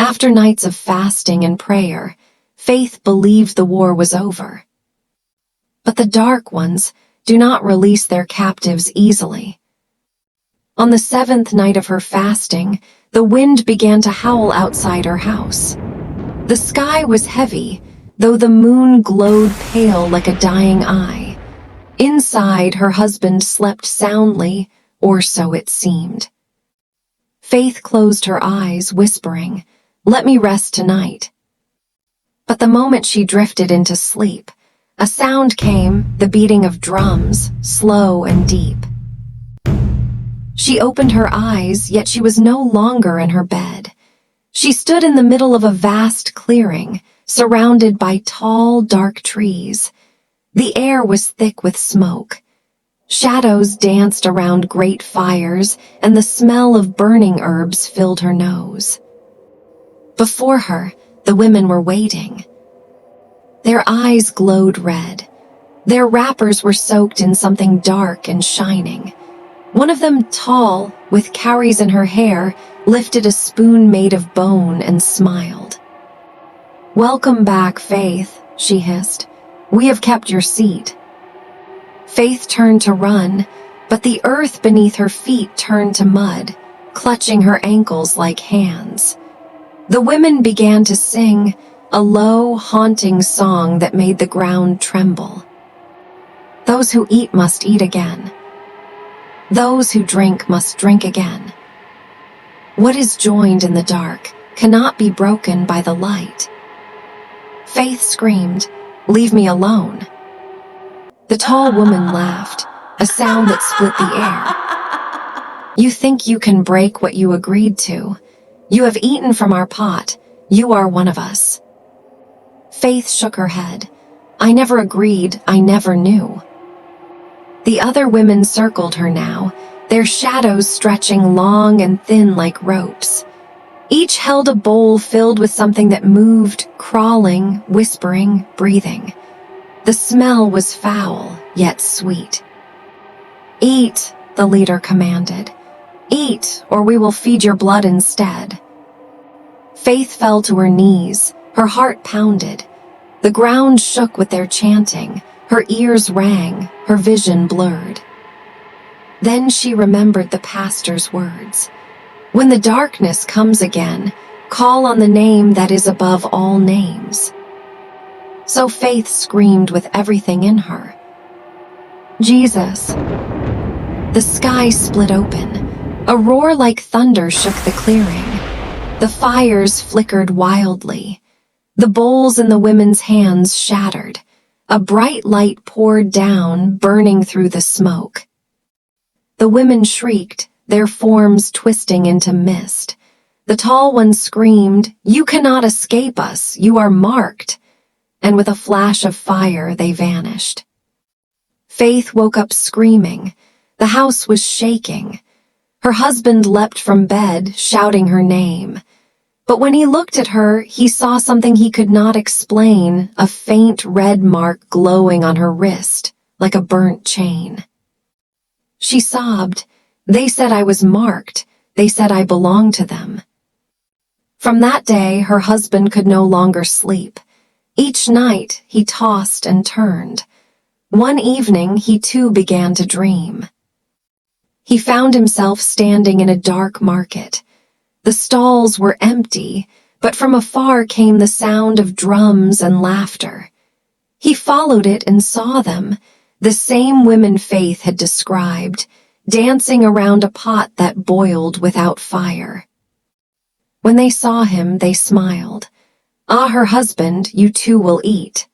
After nights of fasting and prayer, Faith believed the war was over. But the dark ones do not release their captives easily. On the 7th night of her fasting, the wind began to howl outside her house. The sky was heavy, though the moon glowed pale like a dying eye. Inside, her husband slept soundly, or so it seemed. Faith closed her eyes, whispering, "Let me rest tonight." But the moment she drifted into sleep, a sound came, the beating of drums, slow and deep. She opened her eyes, yet she was no longer in her bed. She stood in the middle of a vast clearing, surrounded by tall, dark trees. The air was thick with smoke. Shadows danced around great fires, and the smell of burning herbs filled her nose. Before her, the women were waiting. Their eyes glowed red. Their wrappers were soaked in something dark and shining. One of them, tall, with cowries in her hair, lifted a spoon made of bone and smiled. "Welcome back, Faith," she hissed. "We have kept your seat." Faith turned to run, but the earth beneath her feet turned to mud, clutching her ankles like hands. The women began to sing, a low, haunting song that made the ground tremble. Those who eat must eat again. Those who drink must drink again. What is joined in the dark cannot be broken by the light. Faith screamed, "Leave me alone." The tall woman laughed, a sound that split the air. "You think you can break what you agreed to? You have eaten from our pot. You are one of us." Faith shook her head. "I never agreed, I never knew." The other women circled her now, their shadows stretching long and thin like ropes. Each held a bowl filled with something that moved, crawling, whispering, breathing. The smell was foul, yet sweet. "Eat," the leader commanded. "Eat, or we will feed your blood instead." Faith fell to her knees, her heart pounded. The ground shook with their chanting, her ears rang, her vision blurred. Then she remembered the pastor's words. "When the darkness comes again, call on the name that is above all names." So Faith screamed with everything in her, "Jesus!" The sky split open. A roar like thunder shook the clearing. The fires flickered wildly. The bowls in the women's hands shattered. A bright light poured down, burning through the smoke. The women shrieked, their forms twisting into mist. The tall one screamed, "You cannot escape us, you are marked." And with a flash of fire, they vanished. Faith woke up screaming. The house was shaking. Her husband leapt from bed, shouting her name. But when he looked at her, he saw something he could not explain, a faint red mark glowing on her wrist, like a burnt chain. She sobbed, "They said I was marked. They said I belonged to them." From that day, her husband could no longer sleep. Each night, he tossed and turned. One evening, he too began to dream. He found himself standing in a dark market. The stalls were empty, but from afar came the sound of drums and laughter. He followed it and saw them, the same women Faith had described, dancing around a pot that boiled without fire. When they saw him, they smiled. "Ah, her husband, you too will eat."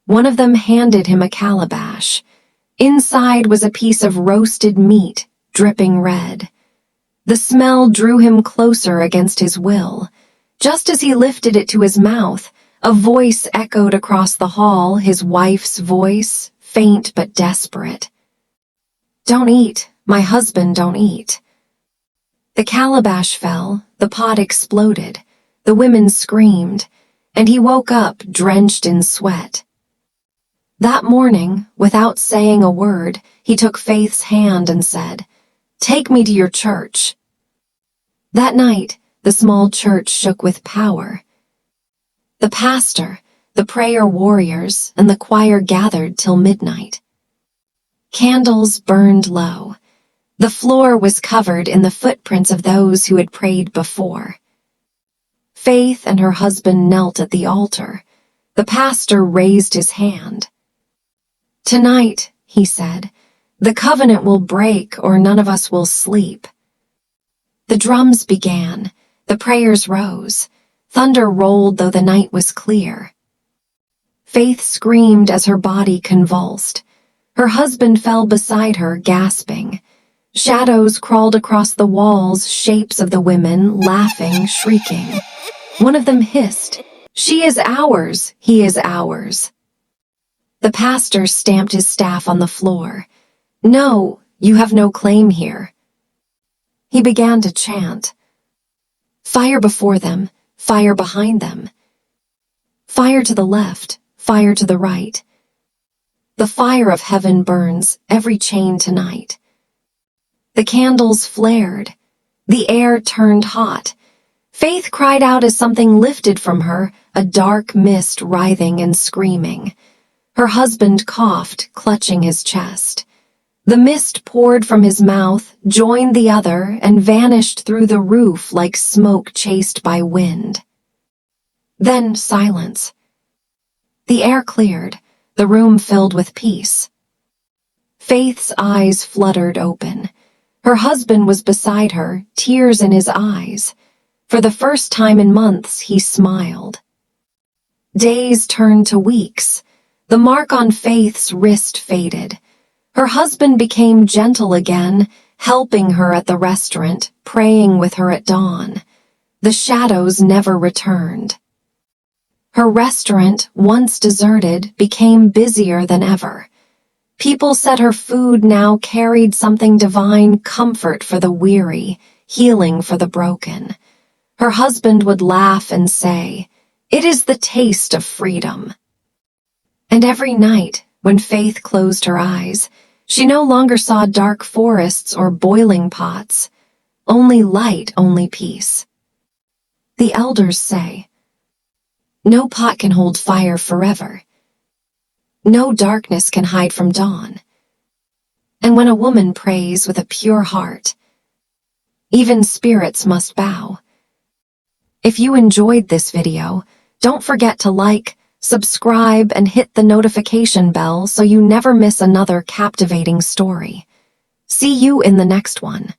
One of them handed him a calabash. Inside was a piece of roasted meat, dripping red. The smell drew him closer against his will. Just as he lifted it to his mouth, a voice echoed across the hall, his wife's voice, faint but desperate. "Don't eat, my husband, don't eat." The calabash fell, the pot exploded, the women screamed, and he woke up drenched in sweat. That morning, without saying a word, he took Faith's hand and said, "Take me to your church." That night, the small church shook with power. The pastor, the prayer warriors, and the choir gathered till midnight. Candles burned low. The floor was covered in the footprints of those who had prayed before. Faith and her husband knelt at the altar. The pastor raised his hand. "Tonight," he said, "the covenant will break or none of us will sleep." The drums began. The prayers rose. Thunder rolled though the night was clear. Faith screamed as her body convulsed. Her husband fell beside her, gasping. Shadows crawled across the walls, shapes of the women, laughing, shrieking. One of them hissed, "She is ours, he is ours." The pastor stamped his staff on the floor. "No, you have no claim here." He began to chant. Fire before them, fire behind them. Fire to the left, fire to the right. The fire of heaven burns every chain tonight. The candles flared. The air turned hot. Faith cried out as something lifted from her, a dark mist writhing and screaming. Her husband coughed, clutching his chest. The mist poured from his mouth, joined the other, and vanished through the roof like smoke chased by wind. Then silence. The air cleared, the room filled with peace. Faith's eyes fluttered open. Her husband was beside her, tears in his eyes. For the first time in months, he smiled. Days turned to weeks. The mark on Faith's wrist faded. Her husband became gentle again, helping her at the restaurant, praying with her at dawn. The shadows never returned. Her restaurant, once deserted, became busier than ever. People said her food now carried something divine, comfort for the weary, healing for the broken. Her husband would laugh and say, "It is the taste of freedom." And every night, when Faith closed her eyes, she no longer saw dark forests or boiling pots. Only light, only peace. The elders say, "No pot can hold fire forever. No darkness can hide from dawn." And when a woman prays with a pure heart, even spirits must bow. If you enjoyed this video, don't forget to like, subscribe, and hit the notification bell so you never miss another captivating story. See you in the next one.